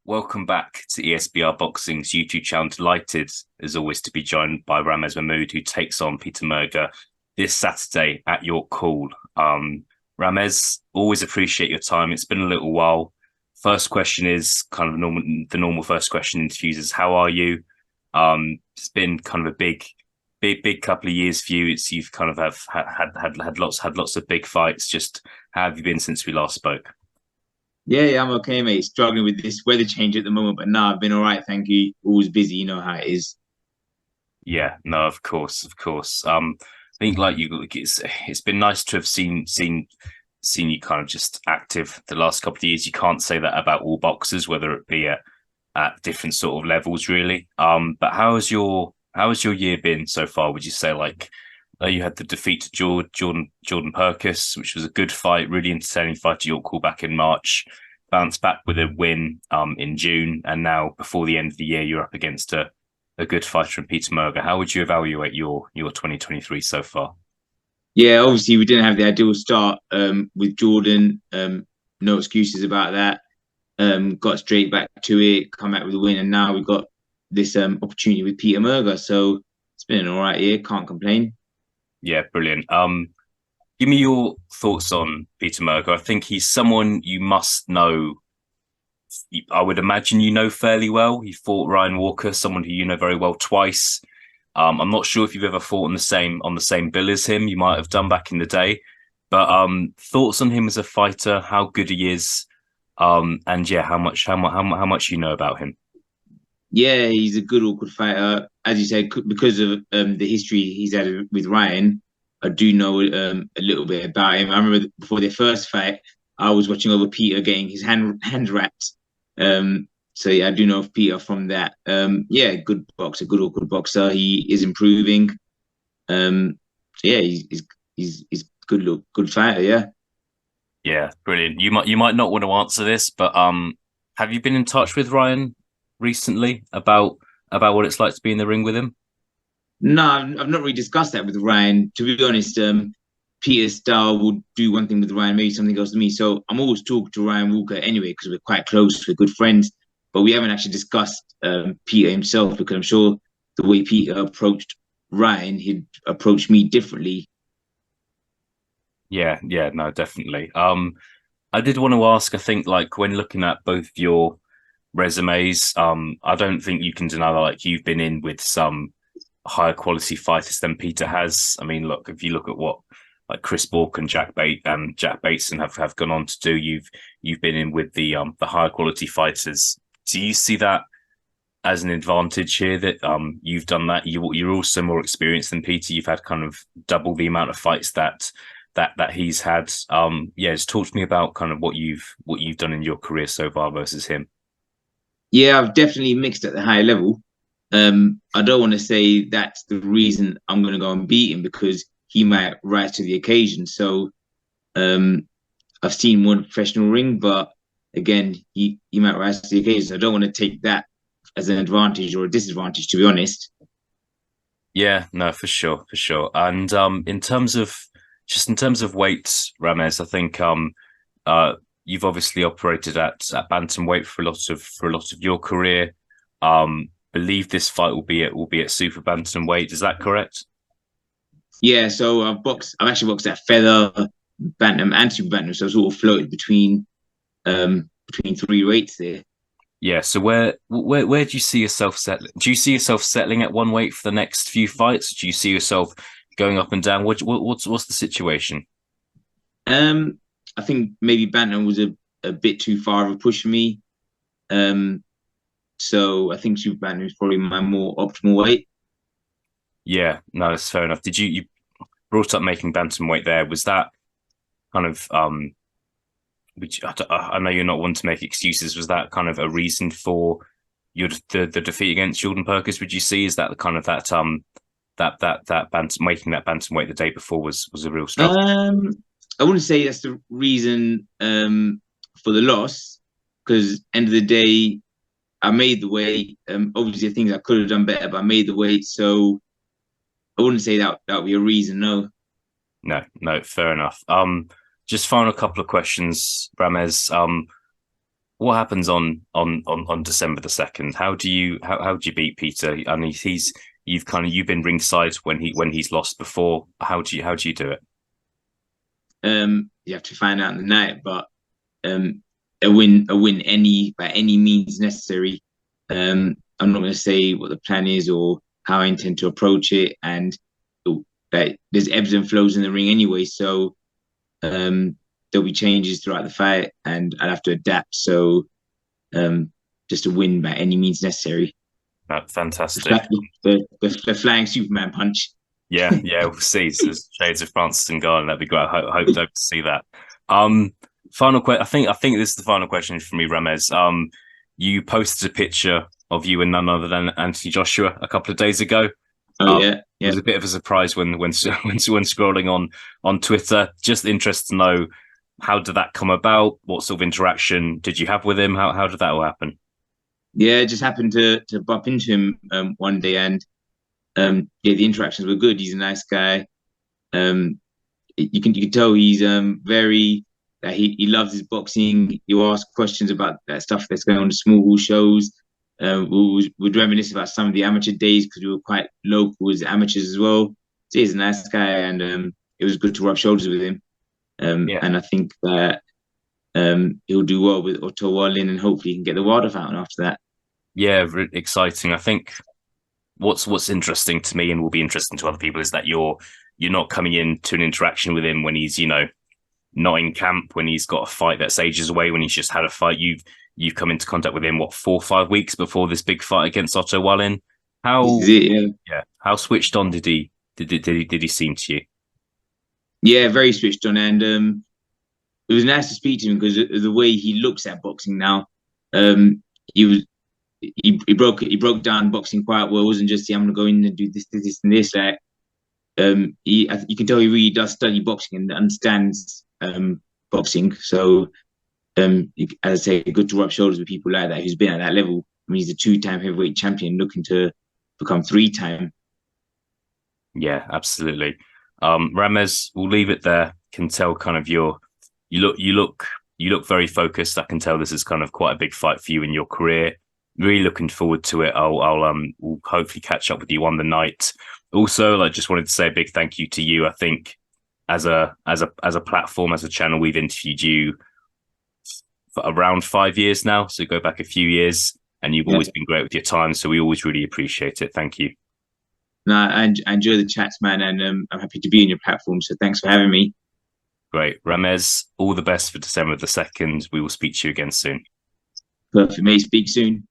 welcome back to ESBR Boxing's YouTube channel. Delighted, as always, to be joined by Ramez Mahmood, who takes on Piotr Mirga this Saturday at York Hall. Ramez, always appreciate your time. It's been a little while. First question is kind of normal. The normal first question in interviews is, how are you? It's been kind of a big couple of years for you. You've kind of had lots of big fights. Just how have you been since we last spoke? Yeah, I'm okay, mate. Struggling with this weather change at the moment, but no, I've been all right, thank you. Always busy, you know how it is. Yeah, no, of course. I think like you, it's been nice to have seen you kind of just active the last couple of years. You can't say that about all boxers, whether it be at different sort of levels, really. But how has your year been so far? Would you say you had the defeat to Jordan Perkis, which was a good fight, really entertaining fight at York Hall back in March. Bounced back with a win in June, and now before the end of the year, you're up against a good fighter from Piotr Mirga. How would you evaluate your 2023 so far? Yeah, obviously we didn't have the ideal start with Jordan. No excuses about that. Got straight back to it, come back with a win, and now we've got this opportunity with Piotr Mirga. So it's been an all right year. Can't complain. Yeah, brilliant. Give me your thoughts on Piotr Mirga. I think he's someone you must know. I would imagine you know fairly well. He fought Ryan Walker, someone who you know very well, twice. I'm not sure if you've ever fought on the same bill as him. You might have done back in the day, but thoughts on him as a fighter, how good he is, and yeah, how much you know about him. Yeah, he's a good awkward fighter. As you said, because of the history he's had with Ryan, I do know a little bit about him. I remember before their first fight, I was watching over Peter getting his hand wrapped. So yeah, I do know of Peter from that. Yeah, good boxer, good awkward boxer. He is improving. So yeah, he's good fighter. Yeah. Yeah, brilliant. You might not want to answer this, but have you been in touch with Ryan recently about what it's like to be in the ring with him? No, I've not really discussed that with Ryan. To be honest, Peter's style would do one thing with Ryan, maybe something else to me. So I'm always talking to Ryan Walker anyway because we're quite close, we're good friends. But we haven't actually discussed Peter himself because I'm sure the way Peter approached Ryan, he'd approach me differently. Yeah, no, definitely. I did want to ask, I think like when looking at both your resumes, I don't think you can deny that like you've been in with some higher quality fighters than Peter has. I mean, look, if you look at what like Chris Bourke and Jack Bateson have gone on to do, you've been in with the higher quality fighters. Do you see that as an advantage here that you've done that? You're also more experienced than Peter. You've had kind of double the amount of fights that he's had. Yeah, just talk to me about kind of what you've done in your career so far versus him. Yeah, I've definitely mixed at the high level. I don't want to say that's the reason I'm going to go and beat him because he might rise to the occasion. So um, I've seen one professional ring, but again, he might rise to the occasion. So I don't want to take that as an advantage or a disadvantage, to be honest. Yeah, no, for sure. And in terms of weights, Ramez, I think you've obviously operated at bantamweight for a lot of your career. Believe this fight will be at super bantamweight. Is that correct? Yeah, so I've actually boxed at feather, bantam, and super bantam. So I sort of floated between three weights there. Yeah. So where do you see yourself settling? Do you see yourself settling at one weight for the next few fights? Do you see yourself going up and down? What's the situation? Um, I think maybe bantam was a bit too far of a push for me. Um, so I think super bantam is probably my more optimal weight. Yeah, no, that's fair enough. Did you brought up making bantamweight there? Was that kind of which I know you're not one to make excuses. Was that kind of a reason for the defeat against Jordan Perkins? Would you see is that the kind of that bantam making that bantamweight the day before was a real struggle? Um, I wouldn't say that's the reason for the loss, because end of the day, I made the weight. Obviously, things I could have done better, but I made the weight, so I wouldn't say that would be a reason. No. No, fair enough. Just final couple of questions, Ramez. what happens on December the 2nd? How do you beat Peter? I mean, you've been ringside when he's lost before. How do you do it? You have to find out in the night, but um, a win any by any means necessary. I'm not going to say what the plan is or how I intend to approach it, and there's ebbs and flows in the ring anyway, so um, there'll be changes throughout the fight, and I'll have to adapt. So um, just a win by any means necessary. Fantastic. The flying Superman punch. Yeah, we'll see. So there's shades of Francis and Garden. That'd be great. Hope to see that. Um, Final question. I think this is the final question for me, Ramez. You posted a picture of you and none other than Anthony Joshua a couple of days ago. Oh yeah, It yeah. was a bit of a surprise when scrolling on Twitter. Just interested to know, how did that come about? What sort of interaction did you have with him? How did that all happen? Yeah, just happened to bump into him one day, and yeah, the interactions were good. He's a nice guy. Um, you can tell he's very that he loves his boxing. You ask questions about that stuff that's going on the small hall shows. We'd reminisce about some of the amateur days because we were quite local as amateurs as well. So he's a nice guy, and it was good to rub shoulders with him. Yeah, And I think that he'll do well with Otto Wallin, and hopefully he can get the Wilder fountain after that. yeah, exciting. I think what's interesting to me and will be interesting to other people is that you're not coming into an interaction with him when he's not in camp, when he's got a fight that's ages away, when he's just had a fight. You've come into contact with him, what, 4 or 5 weeks before this big fight against Otto Wallin. This How is it, yeah. Yeah, how switched on did he seem to you? Yeah, very switched on, and it was nice to speak to him because the way he looks at boxing now, um, he was he broke down boxing quite well. It wasn't just, yeah, I'm gonna go in and do this, and this. Like you can tell he really does study boxing and understands boxing. So as I say, good to rub shoulders with people like that who's been at that level. I mean, he's a two-time heavyweight champion looking to become three-time. Yeah, absolutely. Ramez, we'll leave it there. Can tell kind of you look you look you look very focused. I can tell this is kind of quite a big fight for you in your career. Really looking forward to it. I'll we'll hopefully catch up with you on the night. Also, I just wanted to say a big thank you to you. I think as a platform, as a channel, we've interviewed you for around 5 years now. So go back a few years, and you've Yeah. always been great with your time. So we always really appreciate it. Thank you. No, I enjoy the chats, man, and I'm happy to be on your platform. So thanks for having me. Great. Ramez, all the best for December the 2nd. We will speak to you again soon. Perfect, mate. Speak soon.